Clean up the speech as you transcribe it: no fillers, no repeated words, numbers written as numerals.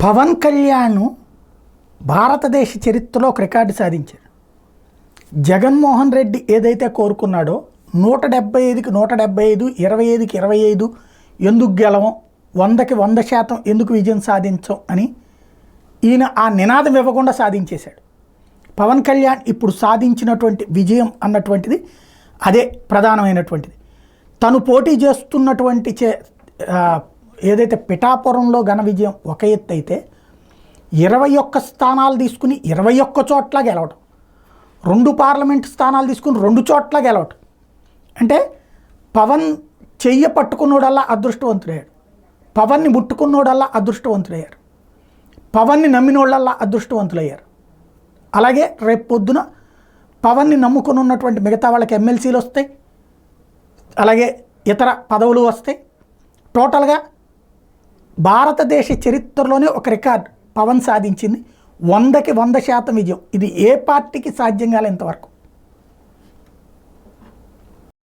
పవన్ కళ్యాణ్ భారతదేశ చరిత్రలో ఒక రికార్డు సాధించారు. జగన్మోహన్ రెడ్డి ఏదైతే కోరుకున్నాడో 175కి 175, 25కి 25 ఎందుకు గెలవం, 100కి 100% ఎందుకు విజయం సాధించం అని ఈయన ఆ నినాదం ఇవ్వకుండా సాధించేశాడు. పవన్ కళ్యాణ్ ఇప్పుడు సాధించినటువంటి విజయం అన్నటువంటిది అదే ప్రధానమైనటువంటిది. తను పోటీ చేస్తున్నటువంటి ఏదైతే పిఠాపురంలో ఘన విజయం ఒక ఎత్తు అయితే 21 స్థానాలు తీసుకుని 21 చోట్ల గెలవటం, 2 పార్లమెంట్ స్థానాలు తీసుకుని 2 చోట్ల గెలవటం అంటే పవన్ చెయ్య పట్టుకున్నోడల్లా అదృష్టవంతుడయ్యాడు, పవన్ని ముట్టుకున్నోడల్లా అదృష్టవంతుడయ్యారు, పవన్ని నమ్మినోళ్ళల్లా అదృష్టవంతులయ్యారు. అలాగే రేపు పొద్దున పవన్ని నమ్ముకుని ఉన్నటువంటి మిగతా వాళ్ళకి ఎమ్మెల్సీలు వస్తాయి, అలాగే ఇతర పదవులు వస్తాయి. టోటల్గా భారతదేశ చరిత్రలోనే ఒక రికార్డ్ పవన్ సాధించింది, 100కి 100% విజయం. ఇది ఏ పార్టీకి సాధ్యం కాలే ఇంతవరకు.